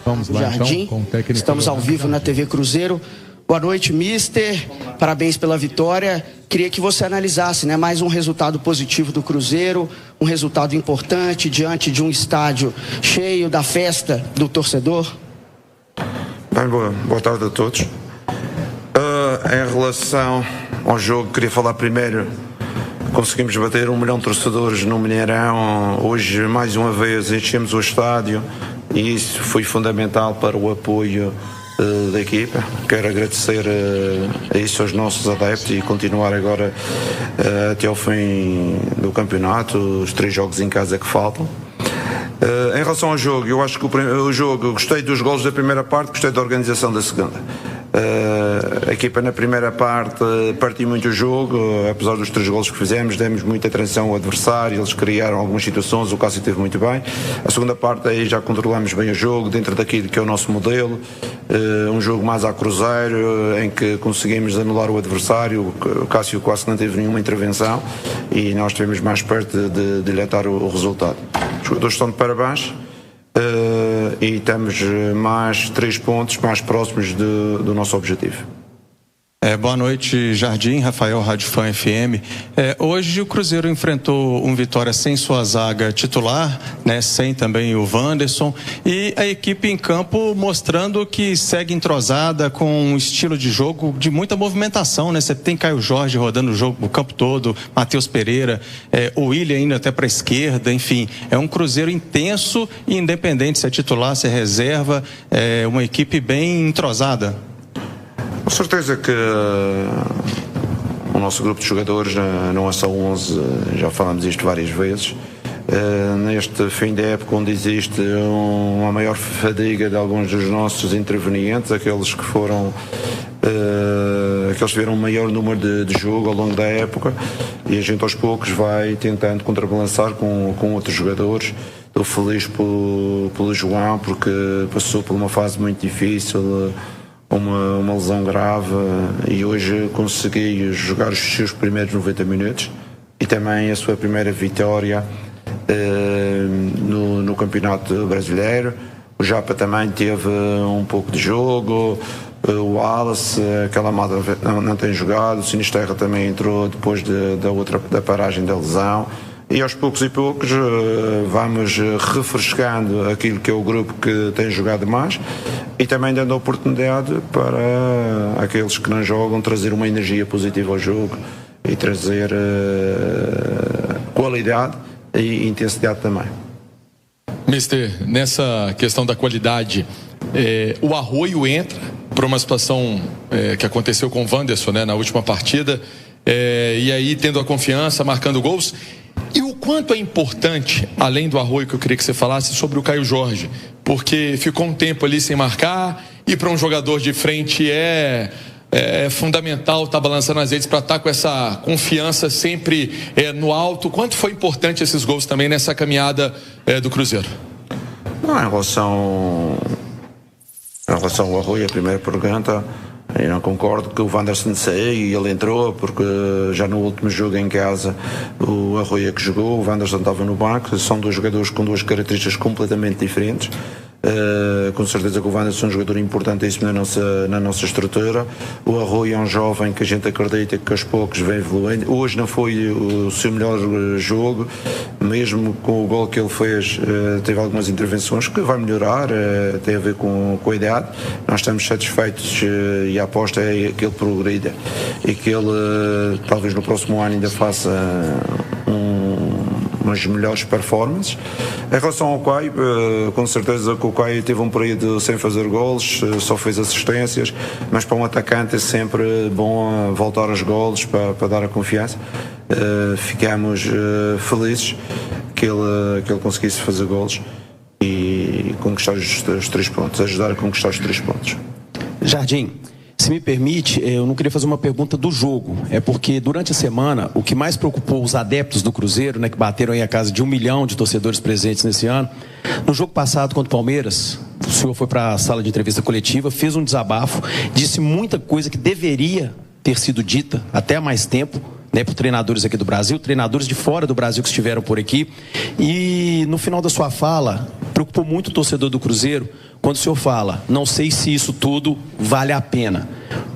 Vamos lá, Jardim. então, com o técnico. Estamos ao vivo na TV Cruzeiro. Boa noite, mister. Parabéns pela vitória. Queria que você analisasse, né, mais um resultado positivo do Cruzeiro, um resultado importante diante de um estádio cheio da festa do torcedor. Bem, boa tarde a todos. Em relação ao jogo, queria falar primeiro. Conseguimos bater 1 milhão de torcedores no Mineirão. Hoje, mais uma vez, enchemos o estádio e isso foi fundamental para o apoio da equipa. Quero agradecer a isso aos nossos adeptos e continuar agora até ao fim do campeonato, os 3 jogos em casa que faltam. Em relação ao jogo, eu acho que o jogo, gostei dos golos da primeira parte, gostei da organização da segunda. A equipa na primeira parte partiu muito o jogo, apesar dos 3 golos que fizemos, demos muita atenção ao adversário, eles criaram algumas situações, o Cássio esteve muito bem. A segunda parte aí já controlamos bem o jogo, dentro daquilo que é o nosso modelo, um jogo mais a Cruzeiro, em que conseguimos anular o adversário, o Cássio quase não teve nenhuma intervenção e nós estivemos mais perto de dilatar o resultado. Os jogadores estão de parabéns. E estamos mais 3 pontos mais próximos do nosso objetivo. Boa noite, Jardim, Rafael, Rádio Fã FM. Hoje o Cruzeiro enfrentou um Vitória sem sua zaga titular, né, sem também o Wanderson, e a equipe em campo mostrando que segue entrosada com um estilo de jogo de muita movimentação, né? Você tem Caio Jorge rodando o campo todo, Matheus Pereira, o William indo até para a esquerda, enfim, é um Cruzeiro intenso e independente se é titular, se é reserva, uma equipe bem entrosada. Com certeza que o nosso grupo de jogadores não é só 11, já falamos isto várias vezes. Neste fim de época, onde existe uma maior fadiga de alguns dos nossos intervenientes, aqueles que foram aqueles que tiveram um maior número de jogo ao longo da época, e a gente aos poucos vai tentando contrabalançar com outros jogadores. Estou feliz pelo João, porque passou por uma fase muito difícil, uma lesão grave, e hoje consegui jogar os seus primeiros 90 minutos e também a sua primeira vitória no Campeonato Brasileiro. O Japa também teve um pouco de jogo, o Wallace, aquela malta não tem jogado, o Sinisterra também entrou depois da paragem da lesão. E aos poucos e poucos vamos refrescando aquilo que é o grupo que tem jogado mais e também dando a oportunidade para aqueles que não jogam trazer uma energia positiva ao jogo e trazer qualidade e intensidade também. Mister, nessa questão da qualidade, o Arroio entra para uma situação que aconteceu com o Wanderson, né, na última partida, e aí tendo a confiança, marcando gols. E o quanto é importante, além do Arroio, que eu queria que você falasse, sobre o Caio Jorge, porque ficou um tempo ali sem marcar, e para um jogador de frente é fundamental estar balançando as redes para estar com essa confiança sempre no alto. Quanto foi importante esses gols também nessa caminhada do Cruzeiro? Não, em relação ao Arroio, a primeira pergunta, eu não concordo que o Wanderson saia e ele entrou, porque já no último jogo em casa o Arroio é que jogou, o Wanderson estava no banco. São 2 jogadores com 2 características completamente diferentes. Com certeza que o Wanderson é um jogador importantíssimo na nossa estrutura. O Arroio é um jovem que a gente acredita que aos poucos vem evoluindo. Hoje não foi o seu melhor jogo, mesmo com o gol que ele fez, teve algumas intervenções que vai melhorar, tem a ver com a idade. Nós estamos satisfeitos e a aposta é que ele progrida e que ele talvez no próximo ano ainda faça umas melhores performances. Em relação ao Caio, com certeza que o Caio teve um período sem fazer golos, só fez assistências, mas para um atacante é sempre bom voltar aos golos para dar a confiança. Ficamos felizes que ele conseguisse fazer golos e conquistar os 3 pontos, ajudar a conquistar os 3 pontos. Jardim, se me permite, eu não queria fazer uma pergunta do jogo. É porque durante a semana, o que mais preocupou os adeptos do Cruzeiro, né, que bateram aí a casa de 1 milhão de torcedores presentes nesse ano, no jogo passado contra o Palmeiras, o senhor foi para a sala de entrevista coletiva, fez um desabafo, disse muita coisa que deveria ter sido dita até há mais tempo, né, por treinadores aqui do Brasil, treinadores de fora do Brasil que estiveram por aqui, e no final da sua fala, preocupou muito o torcedor do Cruzeiro quando o senhor fala, não sei se isso tudo vale a pena.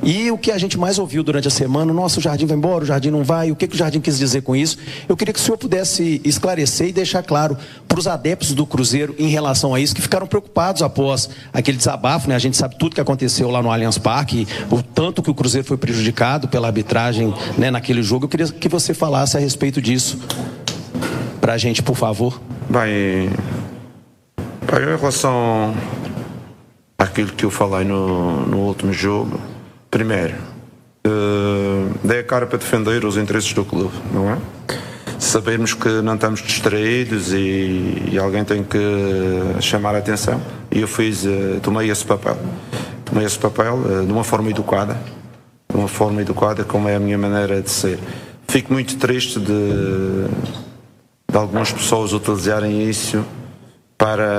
E o que a gente mais ouviu durante a semana, nossa, o Jardim vai embora, o Jardim não vai, o que o Jardim quis dizer com isso? Eu queria que o senhor pudesse esclarecer e deixar claro para os adeptos do Cruzeiro em relação a isso, que ficaram preocupados após aquele desabafo, né? A gente sabe tudo que aconteceu lá no Allianz Parque, o tanto que o Cruzeiro foi prejudicado pela arbitragem, né, naquele jogo. Eu queria que você falasse a respeito disso para a gente, por favor. Bem, em relação àquilo que eu falei no último jogo, primeiro, dei a cara para defender os interesses do clube, não é? Sabermos que não estamos distraídos e alguém tem que chamar a atenção, e eu tomei esse papel de uma forma educada, como é a minha maneira de ser. Fico muito triste de algumas pessoas utilizarem isso para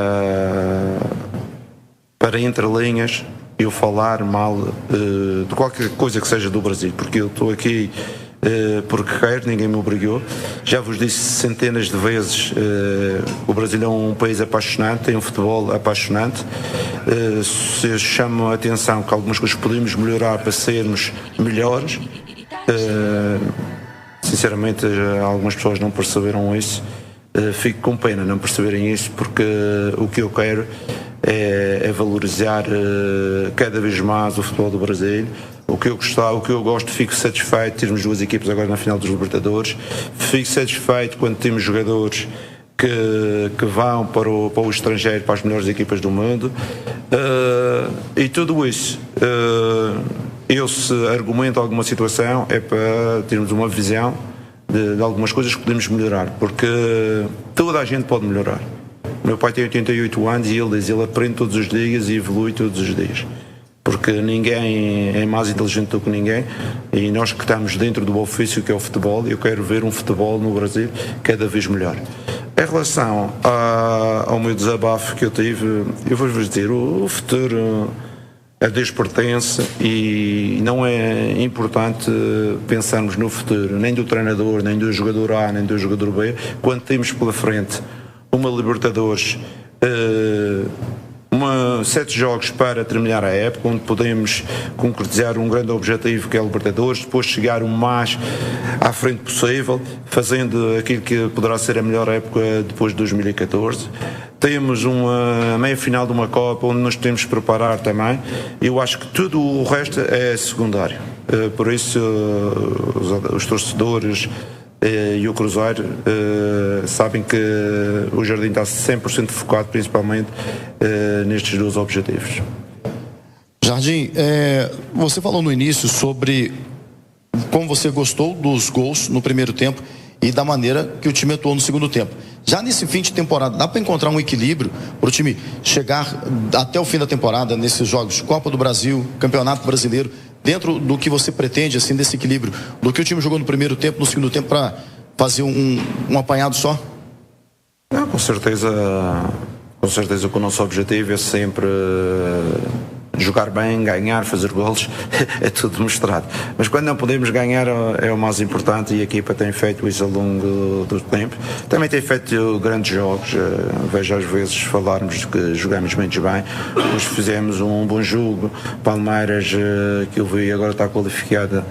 entre linhas eu falar mal de qualquer coisa que seja do Brasil, porque eu estou aqui porque quero, ninguém me obrigou. Já vos disse centenas de vezes, o Brasil é um país apaixonante, tem um futebol apaixonante. Se eu chamo a atenção que algumas coisas podemos melhorar para sermos melhores, sinceramente algumas pessoas não perceberam isso. Fico com pena não perceberem isso, porque o que eu quero é valorizar cada vez mais o futebol do Brasil. O que eu gosto, fico satisfeito de termos duas equipas agora na final dos Libertadores. Fico satisfeito quando temos jogadores que vão para o estrangeiro, para as melhores equipas do mundo. E tudo isso, eu se argumento alguma situação, é para termos uma visão de algumas coisas que podemos melhorar, porque toda a gente pode melhorar. O meu pai tem 88 anos e ele aprende todos os dias e evolui todos os dias, porque ninguém é mais inteligente do que ninguém, e nós que estamos dentro do ofício que é o futebol, eu quero ver um futebol no Brasil cada vez melhor. Em relação ao meu desabafo que eu tive, eu vou-vos dizer, o futuro a Deus pertence e não é importante pensarmos no futuro, nem do treinador, nem do jogador A, nem do jogador B, quando temos pela frente uma Libertadores, 7 jogos para terminar a época, onde podemos concretizar um grande objetivo que é a Libertadores, depois chegar o mais à frente possível, fazendo aquilo que poderá ser a melhor época depois de 2014. Temos uma meia-final de uma Copa onde nos podemos preparar também. Eu acho que tudo o resto é secundário. Por isso, os torcedores e o Cruzeiro sabem que o Jardim está 100% focado principalmente nestes dois objetivos. Jardim, você falou no início sobre como você gostou dos gols no primeiro tempo e da maneira que o time atuou no segundo tempo. Já nesse fim de temporada, dá para encontrar um equilíbrio para o time chegar até o fim da temporada, nesses jogos, Copa do Brasil, Campeonato Brasileiro, dentro do que você pretende, assim, desse equilíbrio, do que o time jogou no primeiro tempo, no segundo tempo, para fazer um apanhado só? Não, com certeza que o nosso objetivo é sempre jogar bem, ganhar, fazer golos, é tudo mostrado. Mas quando não podemos ganhar é o mais importante, e a equipa tem feito isso ao longo do tempo. Também tem feito grandes jogos, vejo às vezes falarmos que jogamos muito bem. Hoje fizemos um bom jogo, Palmeiras, que eu vi agora está qualificada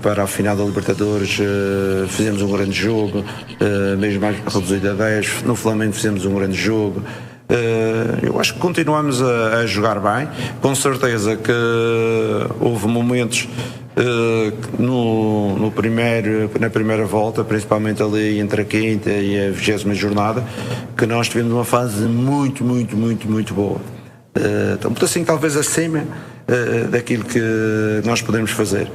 para a final da Libertadores, fizemos um grande jogo, mesmo mais reduzido a 10, no Flamengo fizemos um grande jogo. Eu acho que continuamos a jogar bem. Com certeza que houve momentos na primeira volta, principalmente ali entre a quinta e a 20ª jornada, que nós tivemos uma fase muito boa. Então, assim, talvez acima daquilo que nós podemos fazer.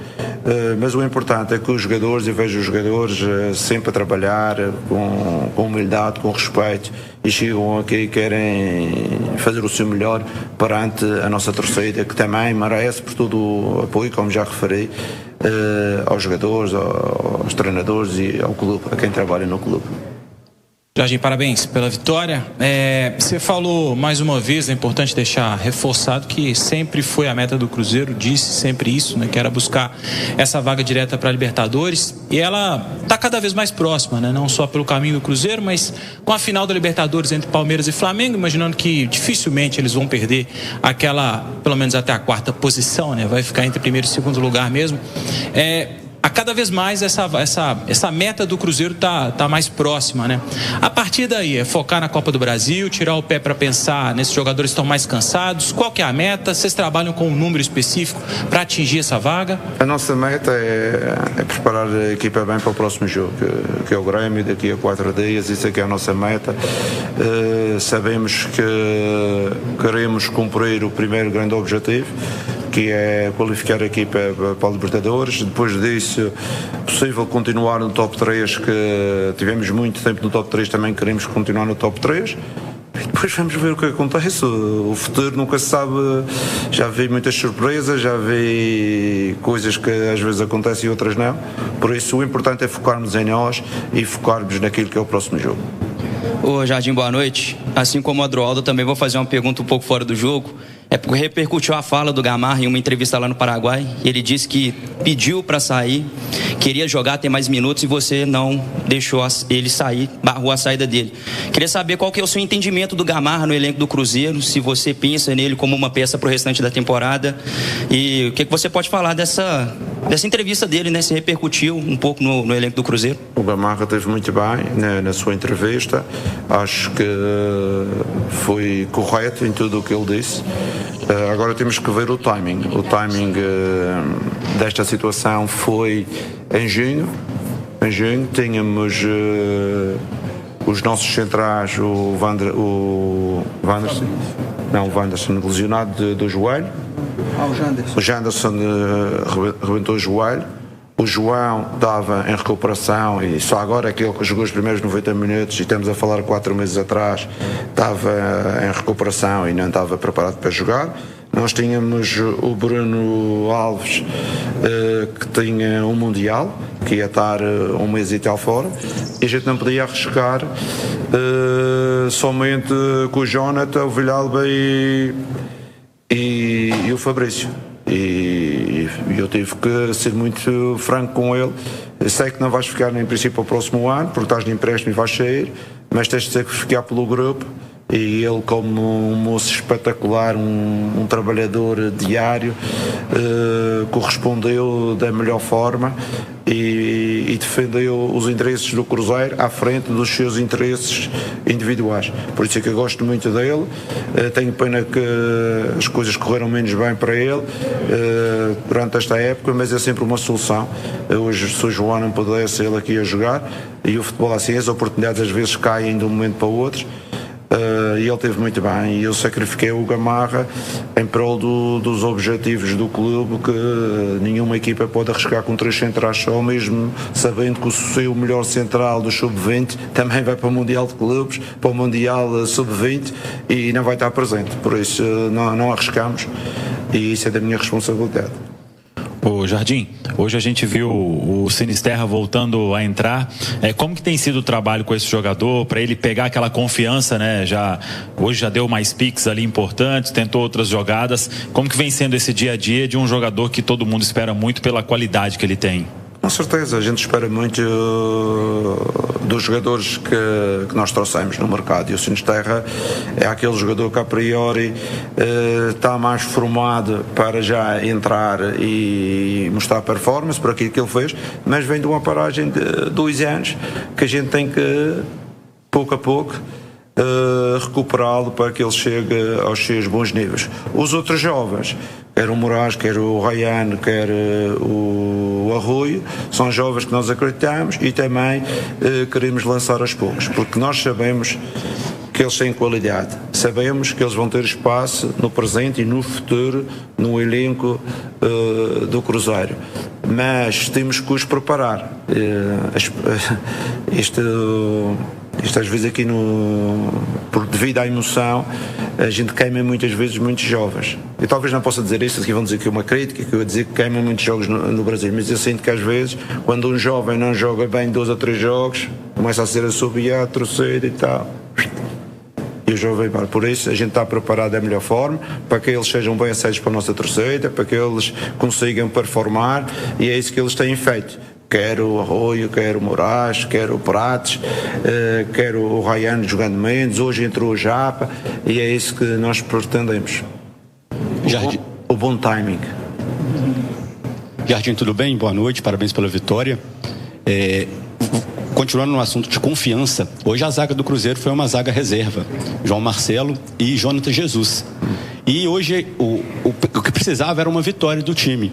Mas o importante é que os jogadores, eu vejo os jogadores sempre a trabalhar com humildade, com respeito, e chegam aqui e querem fazer o seu melhor perante a nossa torcida, que também merece por todo o apoio, como já referi, aos jogadores, aos treinadores e ao clube, a quem trabalha no clube. Jardim, parabéns pela vitória. Você falou mais uma vez, é importante deixar reforçado que sempre foi a meta do Cruzeiro, disse sempre isso, né, que era buscar essa vaga direta para a Libertadores, e ela está cada vez mais próxima, né, não só pelo caminho do Cruzeiro, mas com a final da Libertadores entre Palmeiras e Flamengo, imaginando que dificilmente eles vão perder aquela, pelo menos até a 4ª posição, né, vai ficar entre primeiro e segundo lugar mesmo. A cada vez mais essa meta do Cruzeiro tá mais próxima, né? A partir daí é focar na Copa do Brasil, tirar o pé para pensar nesses jogadores que estão mais cansados. Qual que é a meta? Vocês trabalham com um número específico para atingir essa vaga? A nossa meta é preparar a equipa bem para o próximo jogo, que é o Grêmio, daqui a 4 dias. Isso é que é a nossa meta. Sabemos que queremos cumprir o primeiro grande objetivo, que é qualificar a equipa para a Libertadores. Depois disso, possível continuar no top 3, que tivemos muito tempo no top 3, também queremos continuar no top 3. E depois vamos ver o que acontece. O futuro nunca se sabe. Já vi muitas surpresas, já vi coisas que às vezes acontecem e outras não. Por isso, o importante é focarmos em nós e focarmos naquilo que é o próximo jogo. Ô Jardim, boa noite. Assim como o Adroaldo, também vou fazer uma pergunta um pouco fora do jogo. É porque repercutiu a fala do Gamarra em uma entrevista lá no Paraguai. Ele disse que pediu para sair, queria jogar, ter mais minutos, e você não deixou ele sair, barrou a saída dele. Queria saber qual que é o seu entendimento do Gamarra no elenco do Cruzeiro, se você pensa nele como uma peça para o restante da temporada, e o que você pode falar dessa entrevista dele, né? Se repercutiu um pouco no elenco do Cruzeiro. O Gamarra esteve muito bem na sua entrevista. Acho que foi correto em tudo o que ele disse. Agora temos que ver o timing. O timing desta situação foi em junho. Em junho tínhamos os nossos centrais, o Wanderson lesionado do joelho. O Janderson rebentou o joelho. O João estava em recuperação e só agora aquele que jogou os primeiros 90 minutos, e estamos a falar 4 meses atrás, estava em recuperação e não estava preparado para jogar. Nós tínhamos o Bruno Alves, que tinha um Mundial, que ia estar 1 mês e tal fora, e a gente não podia arriscar somente com o Jonathan, o Villalba e o Fabrício. E eu tive que ser muito franco com ele. Eu sei que não vais ficar em princípio ao próximo ano, porque estás de empréstimo e vais sair, mas tens de sacrificar pelo grupo. E ele, como um moço espetacular, um trabalhador diário, correspondeu da melhor forma e defendeu os interesses do Cruzeiro à frente dos seus interesses individuais. Por isso é que eu gosto muito dele. Tenho pena que as coisas correram menos bem para ele durante esta época, mas é sempre uma solução. Hoje, se o João não pudesse, ele aqui a jogar, e o futebol assim, as oportunidades às vezes caem de um momento para o outro. E ele esteve muito bem, e eu sacrifiquei o Gamarra em prol dos objetivos do clube, que nenhuma equipa pode arriscar com 3 centrais só, mesmo sabendo que o seu melhor central do sub-20 também vai para o Mundial de Clubes, para o Mundial sub-20, e não vai estar presente. Por isso não arriscamos, e isso é da minha responsabilidade. Ô Jardim, hoje a gente viu o Sinisterra voltando a entrar. Como que tem sido o trabalho com esse jogador, para ele pegar aquela confiança, né? Hoje já deu mais piques ali importantes, tentou outras jogadas. Como que vem sendo esse dia a dia de um jogador que todo mundo espera muito pela qualidade que ele tem? Com certeza, a gente espera muito dos jogadores que nós trouxemos no mercado, e o Sinisterra é aquele jogador que a priori está mais formado para já entrar e mostrar performance por aquilo que ele fez, mas vem de uma paragem de 2 anos que a gente tem que, pouco a pouco, recuperá-lo para que ele chegue aos seus bons níveis. Os outros jovens, quer o Moraes, quer o Rayane, quer o Arroio, são jovens que nós acreditamos e também queremos lançar aos poucos, porque nós sabemos que eles têm qualidade. sabemos que eles vão ter espaço no presente e no futuro no elenco do Cruzeiro, mas temos que os preparar. Isto às vezes aqui devido à emoção, a gente queima muitas vezes muitos jovens. Eu talvez não possa dizer isso, aqui vão dizer que é uma crítica, que eu vou dizer que queima muitos jogos no Brasil, mas eu sinto que às vezes, quando um jovem não joga bem 2 ou 3 jogos, começa a ser assobiado, a torcer e tal. E o jovem vai. Por isso, a gente está preparado da melhor forma, para que eles sejam bem aceitos para a nossa torcida, para que eles consigam performar, e é isso que eles têm feito. Quero o Arroio, quero o Moraes, quero o Prates, quero o Rayano jogando menos, hoje entrou o Japa, e é isso que nós pretendemos. O bom timing. Jardim, tudo bem? Boa noite, parabéns pela vitória. Continuando no assunto de confiança, hoje a zaga do Cruzeiro foi uma zaga reserva, João Marcelo e Jonathan Jesus. E hoje o que precisava era uma vitória do time.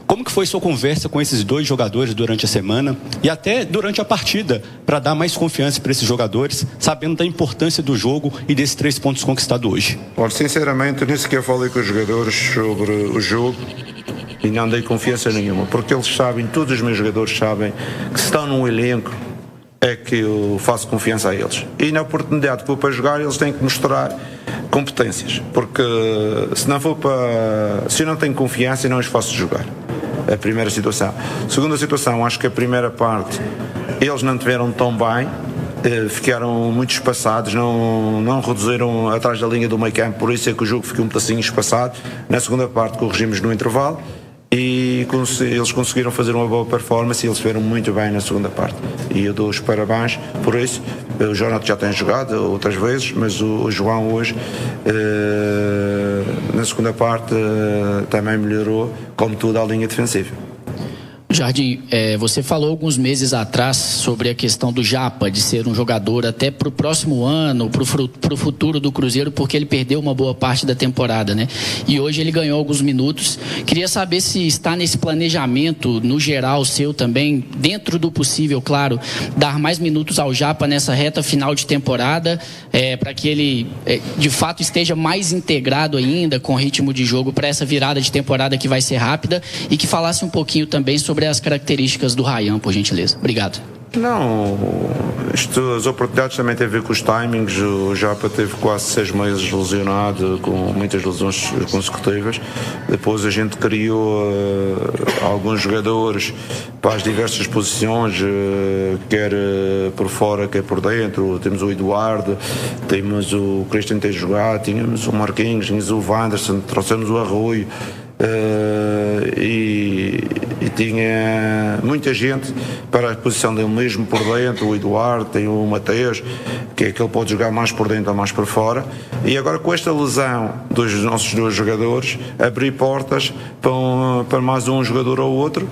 Como que foi sua conversa com esses 2 jogadores durante a semana e até durante a partida, para dar mais confiança para esses jogadores, sabendo da importância do jogo e desses 3 pontos conquistados hoje? Olha, sinceramente, nem sequer falei com os jogadores sobre o jogo e não dei confiança nenhuma, porque eles sabem, todos os meus jogadores sabem, que se estão num elenco é que eu faço confiança a eles. E na oportunidade que vou para jogar, eles têm que mostrar competências, porque se eu não tenho confiança, eu não os faço jogar. A primeira situação. Segunda situação, acho que a primeira parte eles não tiveram tão bem, ficaram muito espaçados, não reduziram atrás da linha do meio campo, por isso é que o jogo ficou um pedacinho espaçado. Na segunda parte corrigimos no intervalo e eles conseguiram fazer uma boa performance e eles fizeram muito bem na segunda parte. E eu dou os parabéns por isso. O Jonathan já tem jogado outras vezes, mas o João hoje, na segunda parte, também melhorou, como tudo, a linha defensiva. Jardim, você falou alguns meses atrás sobre a questão do Japa, de ser um jogador até para o próximo ano, para o futuro do Cruzeiro, porque ele perdeu uma boa parte da temporada, né? E hoje ele ganhou alguns minutos. Queria saber se está nesse planejamento, no geral, seu também, dentro do possível, claro, dar mais minutos ao Japa nessa reta final de temporada, para que ele, de fato, esteja mais integrado ainda com o ritmo de jogo para essa virada de temporada que vai ser rápida, e que falasse um pouquinho também sobre as características do Ryan, por gentileza. Obrigado. Não, as oportunidades também têm a ver com os timings. O Japa teve quase 6 meses lesionado, com muitas lesões consecutivas. Depois a gente criou alguns jogadores para as diversas posições, quer por fora, quer por dentro. Temos o Eduardo, temos o Christian tem jogado, tínhamos o Marquinhos, tínhamos o Wanderson, trouxemos o Arroio. E tinha muita gente para a posição dele mesmo por dentro. O Eduardo, tem o Mateus, que é que ele pode jogar mais por dentro ou mais por fora, e agora com esta lesão dos nossos 2 jogadores, abrir portas para mais um jogador ou outro,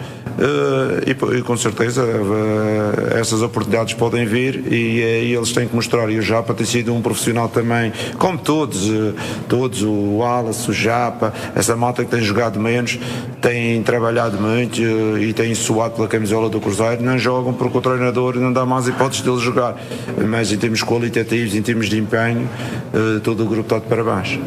e com certeza essas oportunidades podem vir, e aí eles têm que mostrar. E o Japa tem sido um profissional também, como todos, o Wallace, o Japa, essa malta que tem jogado menos, têm trabalhado muito e têm suado pela camisola do Cruzeiro. Não jogam porque o treinador não dá mais hipóteses deles jogar, mas em termos qualitativos, em termos de empenho, todo o grupo está de parabéns.